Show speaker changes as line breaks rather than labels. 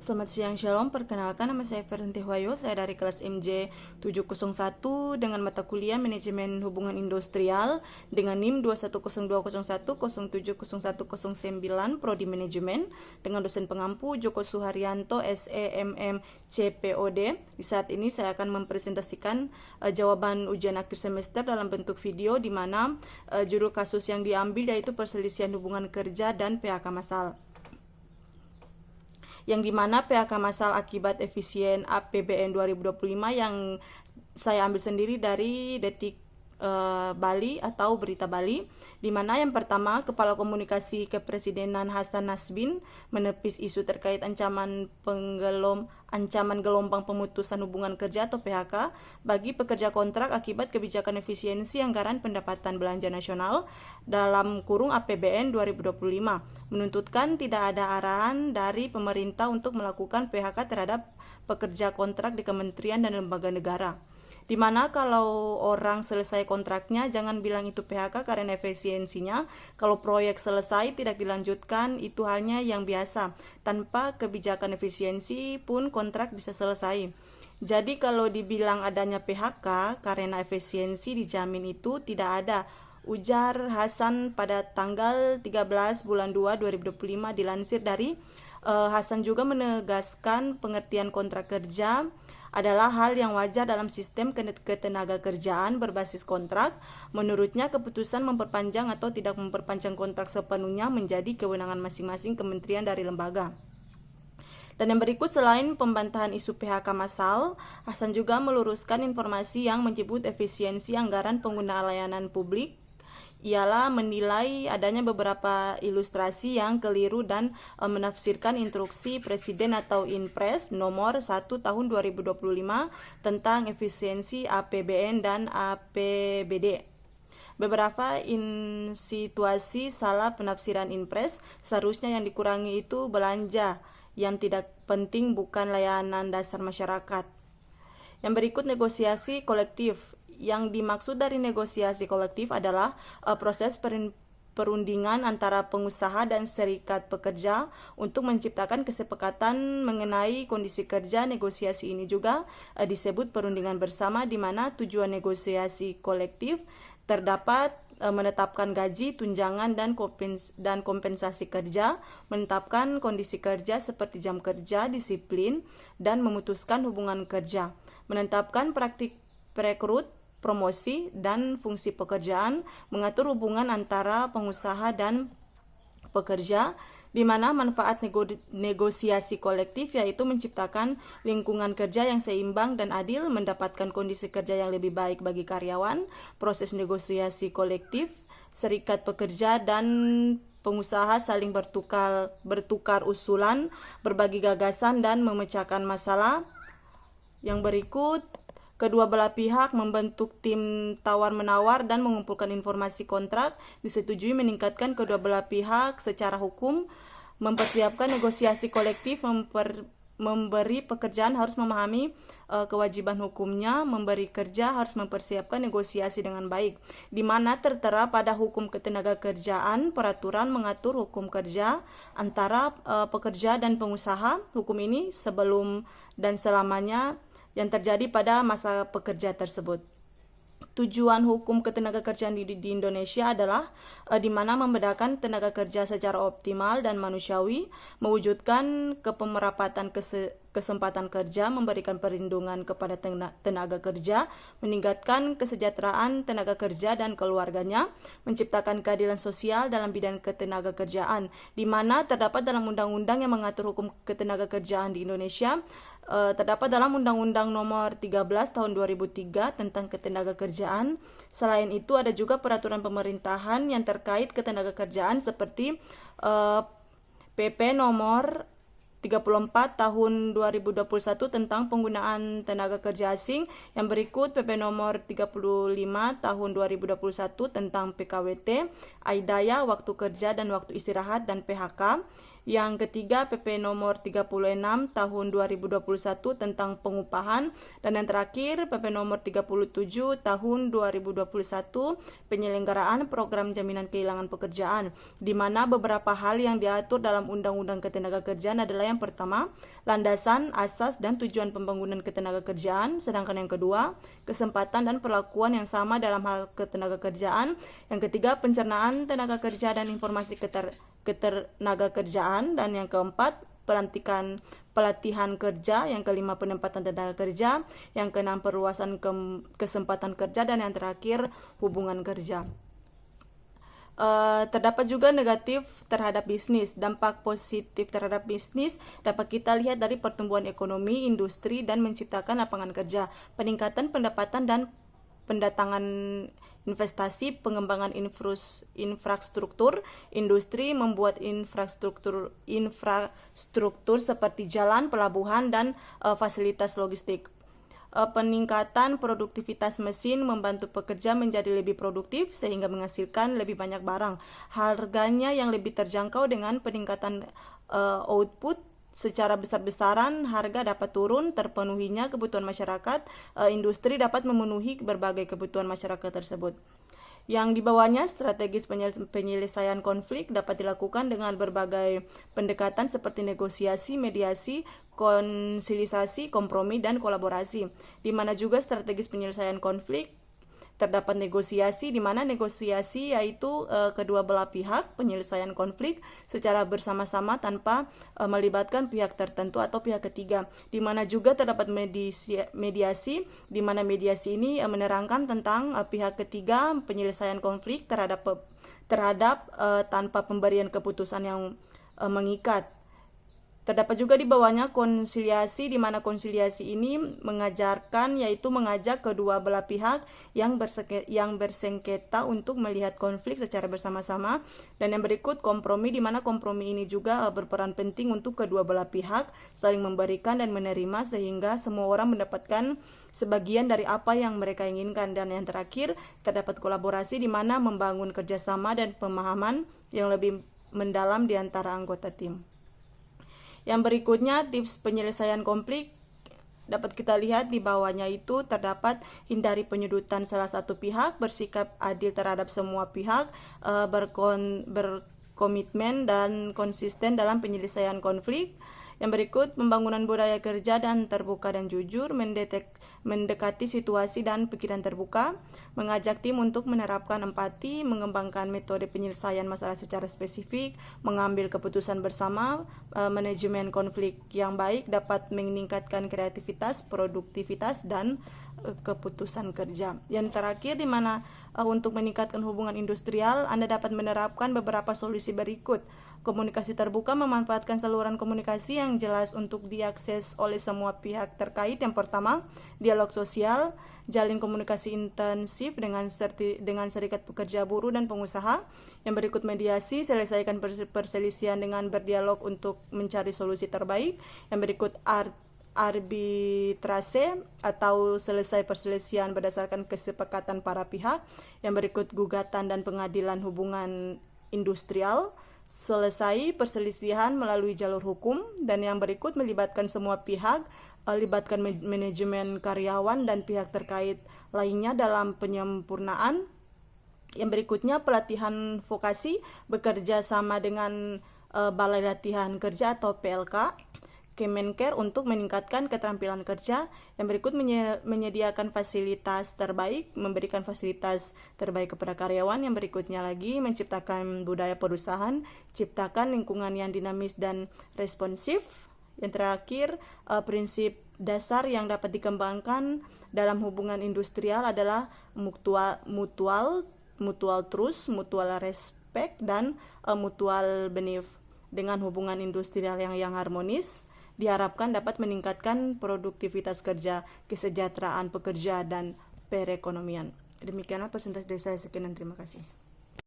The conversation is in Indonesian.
Selamat siang, Shalom. Perkenalkan, nama saya Fernti Hwayo. Saya dari kelas MJ 701 dengan mata kuliah Manajemen Hubungan Industrial dengan NIM 2102010701009 Prodi Manajemen dengan dosen pengampu Joko Suharyanto SEMM CPOD. Di saat ini saya akan mempresentasikan jawaban ujian akhir semester dalam bentuk video di mana judul kasus yang diambil yaitu perselisihan hubungan kerja dan PHK massal, yang dimana PHK massal akibat efisien APBN 2025 yang saya ambil sendiri dari Detik Bali atau Berita Bali, di mana yang pertama, Kepala Komunikasi Kepresidenan Hasan Nasbin menepis isu terkait ancaman gelombang pemutusan hubungan kerja atau PHK bagi pekerja kontrak akibat kebijakan efisiensi anggaran pendapatan belanja nasional dalam kurung APBN 2025, menuntutkan tidak ada arahan dari pemerintah untuk melakukan PHK terhadap pekerja kontrak di kementerian dan lembaga negara. Dimana kalau orang selesai kontraknya jangan bilang itu PHK karena efisiensinya. Kalau proyek selesai tidak dilanjutkan, itu halnya yang biasa. Tanpa kebijakan efisiensi pun kontrak bisa selesai. Jadi kalau dibilang adanya PHK karena efisiensi dijamin, itu tidak ada, ujar Hasan pada tanggal 13 bulan 2 2025. Dilansir dari Hasan juga menegaskan pengertian kontrak kerja adalah hal yang wajar dalam sistem ketenaga kerjaan berbasis kontrak. Menurutnya, keputusan memperpanjang atau tidak memperpanjang kontrak sepenuhnya menjadi kewenangan masing-masing kementerian dari lembaga. Dan yang berikut, selain pembantahan isu PHK massal, Hasan juga meluruskan informasi yang menyebut efisiensi anggaran penggunaan layanan publik ialah menilai adanya beberapa ilustrasi yang keliru dan menafsirkan instruksi Presiden atau Inpres nomor 1 tahun 2025 tentang efisiensi APBN dan APBD. Beberapa situasi salah penafsiran Inpres, seharusnya yang dikurangi itu belanja yang tidak penting, bukan layanan dasar masyarakat. Yang berikut, negosiasi kolektif. Yang dimaksud dari negosiasi kolektif adalah proses perundingan antara pengusaha dan serikat pekerja untuk menciptakan kesepakatan mengenai kondisi kerja. Negosiasi ini juga disebut perundingan bersama, di mana tujuan negosiasi kolektif terdapat menetapkan gaji, tunjangan, dan kompensasi kerja, menetapkan kondisi kerja seperti jam kerja, disiplin, dan memutuskan hubungan kerja, menetapkan praktik perekrut, promosi, dan fungsi pekerjaan, mengatur hubungan antara pengusaha dan pekerja, di mana manfaat negosiasi kolektif yaitu menciptakan lingkungan kerja yang seimbang dan adil, mendapatkan kondisi kerja yang lebih baik bagi karyawan. Proses negosiasi kolektif, serikat pekerja dan pengusaha saling bertukar usulan, berbagi gagasan, dan memecahkan masalah. Yang berikut, kedua belah pihak membentuk tim tawar-menawar dan mengumpulkan informasi kontrak. Disetujui meningkatkan kedua belah pihak secara hukum, mempersiapkan negosiasi kolektif, memberi pekerjaan harus memahami kewajiban hukumnya, memberi kerja harus mempersiapkan negosiasi dengan baik, di mana tertera pada hukum ketenaga kerjaan peraturan mengatur hukum kerja antara pekerja dan pengusaha. Hukum ini sebelum dan selamanya yang terjadi pada masa pekerja tersebut. Tujuan hukum ketenaga kerjaan di Indonesia adalah di mana membedakan tenaga kerja secara optimal dan manusiawi, mewujudkan kepemerapatan kesempatan kerja, memberikan perlindungan kepada tenaga kerja, meningkatkan kesejahteraan tenaga kerja dan keluarganya, menciptakan keadilan sosial dalam bidang ketenaga kerjaan, di mana terdapat dalam undang-undang yang mengatur hukum ketenaga kerjaan di Indonesia. Terdapat dalam Undang-Undang Nomor 13 Tahun 2003 tentang ketenaga kerjaan. Selain itu, ada juga peraturan pemerintahan yang terkait ketenaga kerjaan seperti PP Nomor 34 Tahun 2021 tentang penggunaan tenaga kerja asing. Yang berikut, PP Nomor 35 Tahun 2021 tentang PKWT, AIDAYA, waktu kerja dan waktu istirahat, dan PHK. Yang ketiga, PP nomor 36 tahun 2021 tentang pengupahan. Dan yang terakhir, PP nomor 37 tahun 2021 penyelenggaraan program jaminan kehilangan pekerjaan, di mana beberapa hal yang diatur dalam Undang-Undang Ketenagakerjaan adalah yang pertama, landasan, asas, dan tujuan pembangunan ketenagakerjaan, sedangkan yang kedua, kesempatan dan perlakuan yang sama dalam hal ketenagakerjaan, yang ketiga, pencernaan tenaga kerja dan informasi ketenagakerjaan, dan yang keempat, pelatihan kerja, yang kelima, penempatan tenaga kerja, yang keenam, perluasan kesempatan kerja, dan yang terakhir, hubungan kerja. Terdapat juga negatif terhadap bisnis. Dampak positif terhadap bisnis dapat kita lihat dari pertumbuhan ekonomi, industri, dan menciptakan lapangan kerja, peningkatan pendapatan dan pendatangan investasi, pengembangan infrastruktur, industri membuat infrastruktur seperti jalan, pelabuhan, dan fasilitas logistik. Peningkatan produktivitas mesin membantu pekerja menjadi lebih produktif sehingga menghasilkan lebih banyak barang. Harganya yang lebih terjangkau dengan peningkatan output secara besar-besaran, harga dapat turun, terpenuhinya kebutuhan masyarakat, industri dapat memenuhi berbagai kebutuhan masyarakat tersebut. Yang di bawahnya, strategis penyelesaian konflik dapat dilakukan dengan berbagai pendekatan seperti negosiasi, mediasi, konsilisasi, kompromi, dan kolaborasi. Di mana juga strategis penyelesaian konflik terdapat negosiasi, di mana negosiasi yaitu kedua belah pihak penyelesaian konflik secara bersama-sama tanpa melibatkan pihak tertentu atau pihak ketiga. Di mana juga terdapat mediasi, di mana mediasi ini menerangkan tentang pihak ketiga penyelesaian konflik terhadap tanpa pemberian keputusan yang mengikat. Terdapat juga di bawahnya konsiliasi, di mana konsiliasi ini mengajak kedua belah pihak yang bersengketa untuk melihat konflik secara bersama-sama. Dan yang berikut kompromi, di mana kompromi ini juga berperan penting untuk kedua belah pihak saling memberikan dan menerima sehingga semua orang mendapatkan sebagian dari apa yang mereka inginkan. Dan yang terakhir, terdapat kolaborasi, di mana membangun kerjasama dan pemahaman yang lebih mendalam di antara anggota tim. Yang berikutnya, tips penyelesaian konflik dapat kita lihat di bawahnya itu terdapat hindari penyudutan salah satu pihak, bersikap adil terhadap semua pihak, berkomitmen dan konsisten dalam penyelesaian konflik. Yang berikut, pembangunan budaya kerja dan terbuka dan jujur, mendekati situasi dan pikiran terbuka, mengajak tim untuk menerapkan empati, mengembangkan metode penyelesaian masalah secara spesifik, mengambil keputusan bersama, manajemen konflik yang baik dapat meningkatkan kreativitas, produktivitas, dan keputusan kerja. Yang terakhir, di mana untuk meningkatkan hubungan industrial, Anda dapat menerapkan beberapa solusi berikut. Komunikasi terbuka memanfaatkan saluran komunikasi yang jelas untuk diakses oleh semua pihak terkait. Yang pertama, dialog sosial, jalin komunikasi intensif dengan serikat pekerja, buruh, dan pengusaha. Yang berikut, mediasi, selesaikan perselisihan dengan berdialog untuk mencari solusi terbaik. Yang berikut, arbitrase atau selesai perselisihan berdasarkan kesepakatan para pihak. Yang berikut, gugatan dan pengadilan hubungan industrial, selesai perselisihan melalui jalur hukum. Dan yang berikut, melibatkan semua pihak, libatkan manajemen, karyawan, dan pihak terkait lainnya dalam penyempurnaan. Yang berikutnya, pelatihan vokasi, bekerja sama dengan Balai Latihan Kerja atau PLK, Kemenker untuk meningkatkan keterampilan kerja. Yang berikut, menyediakan fasilitas terbaik, memberikan fasilitas terbaik kepada karyawan. Yang berikutnya lagi, menciptakan budaya perusahaan, ciptakan lingkungan yang dinamis dan responsif. Yang terakhir, prinsip dasar yang dapat dikembangkan dalam hubungan industrial adalah mutual trust, mutual respect, dan mutual benefit. Dengan hubungan industrial yang harmonis, diharapkan dapat meningkatkan produktivitas kerja, kesejahteraan pekerja, dan perekonomian. Demikianlah presentasi dari saya. Sekian dan terima kasih.